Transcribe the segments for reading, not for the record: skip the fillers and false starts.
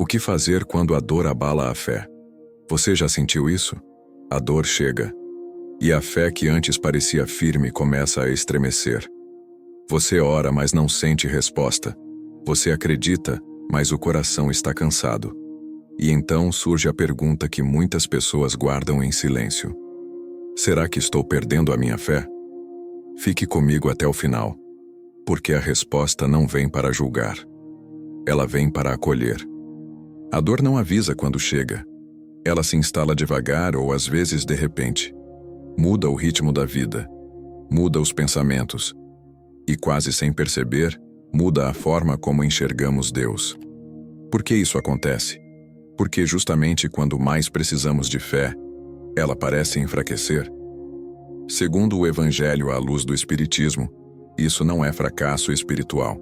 O que fazer quando a dor abala a fé? Você já sentiu isso? A dor chega. E a fé que antes parecia firme começa a estremecer. Você ora, mas não sente resposta. Você acredita, mas o coração está cansado. E então surge a pergunta que muitas pessoas guardam em silêncio. Será que estou perdendo a minha fé? Fique comigo até o final. Porque a resposta não vem para julgar. Ela vem para acolher. A dor não avisa quando chega. Ela se instala devagar ou às vezes de repente. Muda o ritmo da vida. Muda os pensamentos. E quase sem perceber, muda a forma como enxergamos Deus. Por que isso acontece? Porque justamente quando mais precisamos de fé, ela parece enfraquecer. Segundo o Evangelho à luz do Espiritismo, isso não é fracasso espiritual.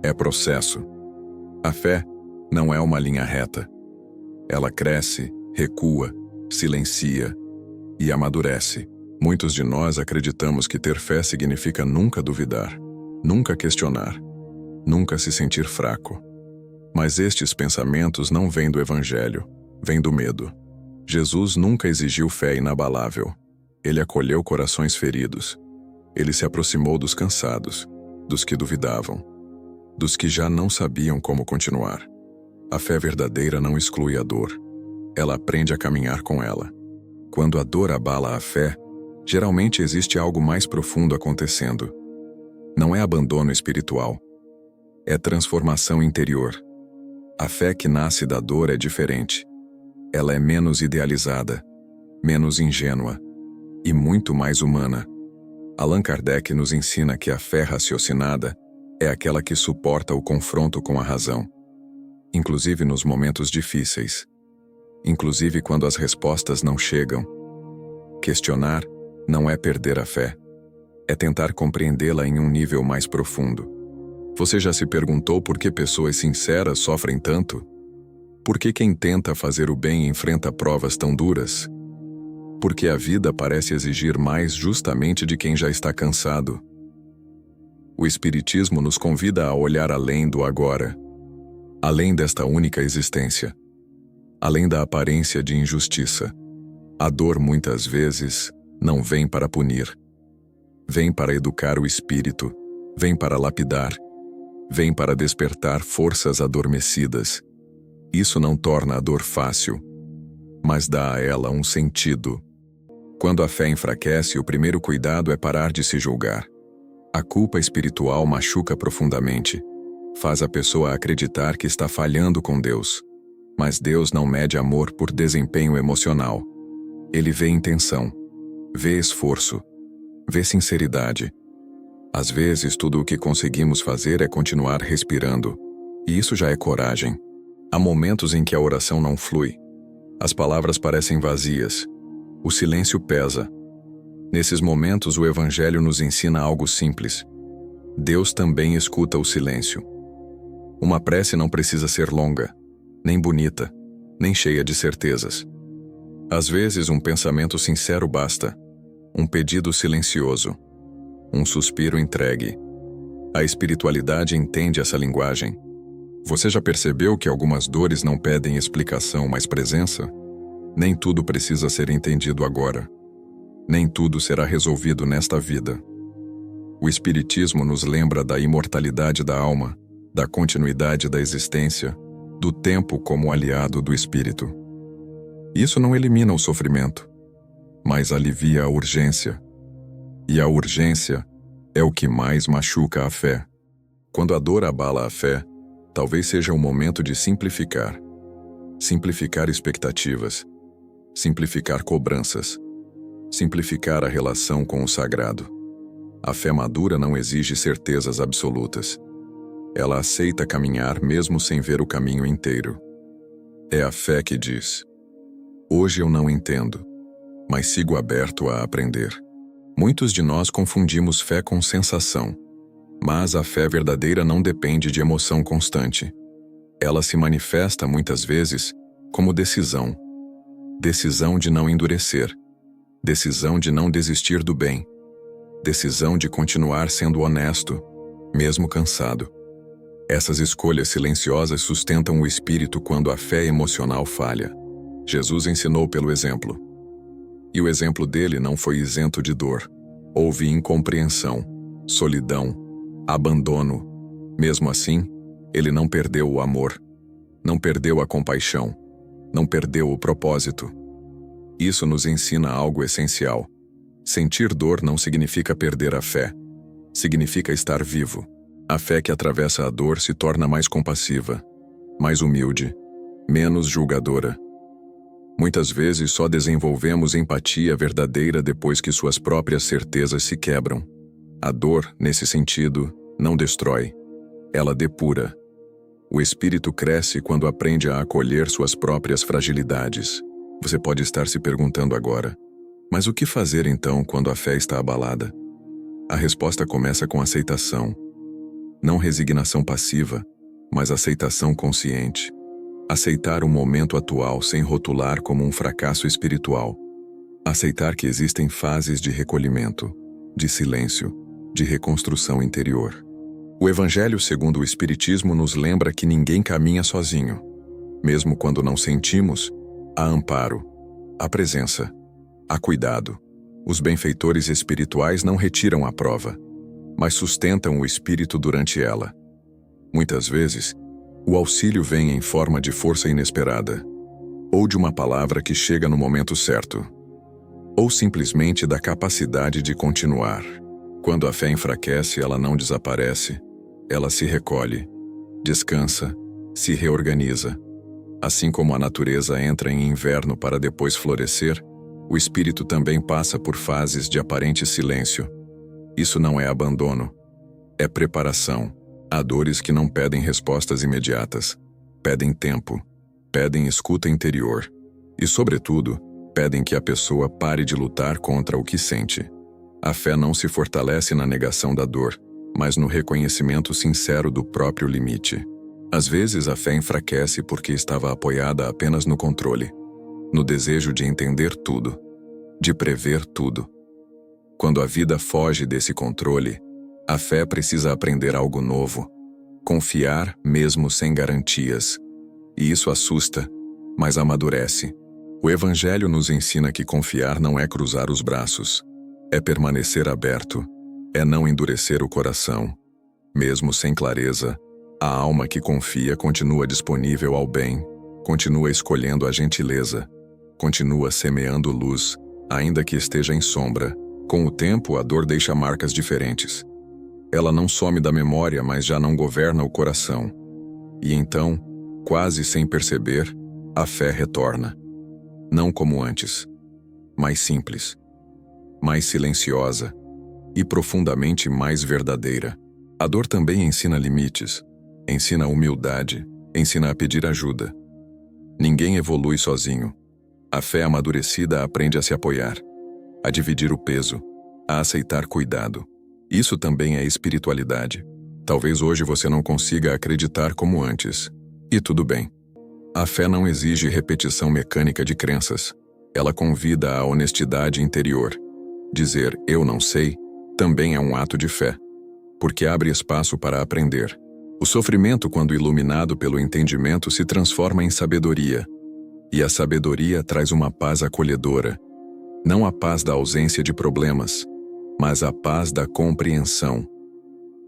É processo. A fé não é uma linha reta. Ela cresce, recua, silencia e amadurece. Muitos de nós acreditamos que ter fé significa nunca duvidar, nunca questionar, nunca se sentir fraco. Mas estes pensamentos não vêm do Evangelho, vêm do medo. Jesus nunca exigiu fé inabalável. Ele acolheu corações feridos. Ele se aproximou dos cansados, dos que duvidavam, dos que já não sabiam como continuar. A fé verdadeira não exclui a dor. Ela aprende a caminhar com ela. Quando a dor abala a fé, geralmente existe algo mais profundo acontecendo. Não é abandono espiritual. É transformação interior. A fé que nasce da dor é diferente. Ela é menos idealizada, menos ingênua e muito mais humana. Allan Kardec nos ensina que a fé raciocinada é aquela que suporta o confronto com a razão, inclusive nos momentos difíceis, inclusive quando as respostas não chegam. Questionar não é perder a fé, é tentar compreendê-la em um nível mais profundo. Você já se perguntou por que pessoas sinceras sofrem tanto? Por que quem tenta fazer o bem enfrenta provas tão duras? Porque a vida parece exigir mais justamente de quem já está cansado. O Espiritismo nos convida a olhar além do agora, além desta única existência, além da aparência de injustiça. A dor muitas vezes não vem para punir. Vem para educar o espírito, vem para lapidar, vem para despertar forças adormecidas. Isso não torna a dor fácil, mas dá a ela um sentido. Quando a fé enfraquece, o primeiro cuidado é parar de se julgar. A culpa espiritual machuca profundamente. Faz a pessoa acreditar que está falhando com Deus. Mas Deus não mede amor por desempenho emocional. Ele vê intenção, vê esforço, vê sinceridade. Às vezes, tudo o que conseguimos fazer é continuar respirando. E isso já é coragem. Há momentos em que a oração não flui. As palavras parecem vazias. O silêncio pesa. Nesses momentos, o Evangelho nos ensina algo simples. Deus também escuta o silêncio. Uma prece não precisa ser longa, nem bonita, nem cheia de certezas. Às vezes, um pensamento sincero basta. Um pedido silencioso. Um suspiro entregue. A espiritualidade entende essa linguagem. Você já percebeu que algumas dores não pedem explicação, mas presença? Nem tudo precisa ser entendido agora. Nem tudo será resolvido nesta vida. O Espiritismo nos lembra da imortalidade da alma, da continuidade da existência, do tempo como aliado do espírito. Isso não elimina o sofrimento, mas alivia a urgência. E a urgência é o que mais machuca a fé. Quando a dor abala a fé, talvez seja o momento de simplificar. Simplificar expectativas. Simplificar cobranças. Simplificar a relação com o sagrado. A fé madura não exige certezas absolutas. Ela aceita caminhar mesmo sem ver o caminho inteiro. É a fé que diz: hoje eu não entendo, mas sigo aberto a aprender. Muitos de nós confundimos fé com sensação, mas a fé verdadeira não depende de emoção constante. Ela se manifesta muitas vezes como decisão. Decisão de não endurecer. Decisão de não desistir do bem. Decisão de continuar sendo honesto, mesmo cansado. Essas escolhas silenciosas sustentam o espírito quando a fé emocional falha. Jesus ensinou pelo exemplo. E o exemplo dele não foi isento de dor. Houve incompreensão, solidão, abandono. Mesmo assim, ele não perdeu o amor, não perdeu a compaixão, não perdeu o propósito. Isso nos ensina algo essencial. Sentir dor não significa perder a fé. Significa estar vivo. A fé que atravessa a dor se torna mais compassiva, mais humilde, menos julgadora. Muitas vezes só desenvolvemos empatia verdadeira depois que suas próprias certezas se quebram. A dor, nesse sentido, não destrói. Ela depura. O espírito cresce quando aprende a acolher suas próprias fragilidades. Você pode estar se perguntando agora, mas o que fazer então quando a fé está abalada? A resposta começa com aceitação. Não resignação passiva, mas aceitação consciente. Aceitar o momento atual sem rotular como um fracasso espiritual. Aceitar que existem fases de recolhimento, de silêncio, de reconstrução interior. O Evangelho segundo o Espiritismo nos lembra que ninguém caminha sozinho. Mesmo quando não sentimos, há amparo, há presença, há cuidado. Os benfeitores espirituais não retiram a prova, mas sustentam o espírito durante ela. Muitas vezes, o auxílio vem em forma de força inesperada, ou de uma palavra que chega no momento certo, ou simplesmente da capacidade de continuar. Quando a fé enfraquece, ela não desaparece, ela se recolhe, descansa, se reorganiza. Assim como a natureza entra em inverno para depois florescer, o espírito também passa por fases de aparente silêncio. Isso não é abandono, é preparação. Há dores que não pedem respostas imediatas, pedem tempo, pedem escuta interior e, sobretudo, pedem que a pessoa pare de lutar contra o que sente. A fé não se fortalece na negação da dor, mas no reconhecimento sincero do próprio limite. Às vezes a fé enfraquece porque estava apoiada apenas no controle, no desejo de entender tudo, de prever tudo. Quando a vida foge desse controle, a fé precisa aprender algo novo, confiar mesmo sem garantias. E isso assusta, mas amadurece. O Evangelho nos ensina que confiar não é cruzar os braços, é permanecer aberto, é não endurecer o coração. Mesmo sem clareza, a alma que confia continua disponível ao bem, continua escolhendo a gentileza, continua semeando luz, ainda que esteja em sombra. Com o tempo, a dor deixa marcas diferentes. Ela não some da memória, mas já não governa o coração. E então, quase sem perceber, a fé retorna. Não como antes, mais simples, mais silenciosa e profundamente mais verdadeira. A dor também ensina limites, ensina humildade, ensina a pedir ajuda. Ninguém evolui sozinho. A fé amadurecida aprende a se apoiar, a dividir o peso, a aceitar cuidado. Isso também é espiritualidade. Talvez hoje você não consiga acreditar como antes. E tudo bem. A fé não exige repetição mecânica de crenças. Ela convida à honestidade interior. Dizer "eu não sei" também é um ato de fé, porque abre espaço para aprender. O sofrimento, quando iluminado pelo entendimento, se transforma em sabedoria. E a sabedoria traz uma paz acolhedora. Não a paz da ausência de problemas, mas a paz da compreensão.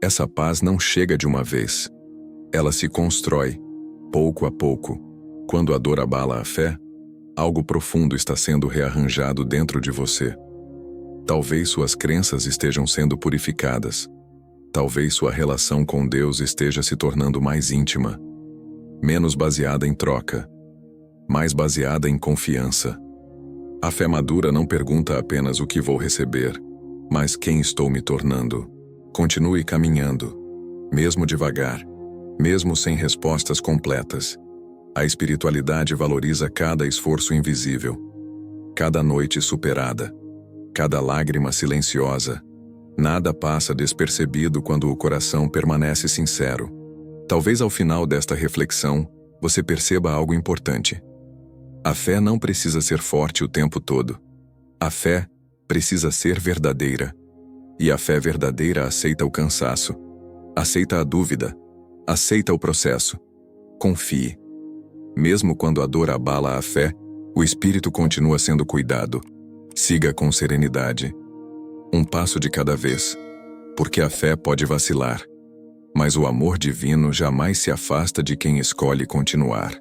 Essa paz não chega de uma vez. Ela se constrói, pouco a pouco. Quando a dor abala a fé, algo profundo está sendo rearranjado dentro de você. Talvez suas crenças estejam sendo purificadas. Talvez sua relação com Deus esteja se tornando mais íntima, menos baseada em troca, mais baseada em confiança. A fé madura não pergunta apenas o que vou receber, mas quem estou me tornando. Continue caminhando, mesmo devagar, mesmo sem respostas completas. A espiritualidade valoriza cada esforço invisível, cada noite superada, cada lágrima silenciosa. Nada passa despercebido quando o coração permanece sincero. Talvez ao final desta reflexão, você perceba algo importante. A fé não precisa ser forte o tempo todo. A fé precisa ser verdadeira. E a fé verdadeira aceita o cansaço, aceita a dúvida, Aceita o processo. Confie. Mesmo quando a dor abala a fé, o espírito continua sendo cuidado. Siga com serenidade. Um passo de cada vez. Porque a fé pode vacilar, mas o amor divino jamais se afasta de quem escolhe continuar.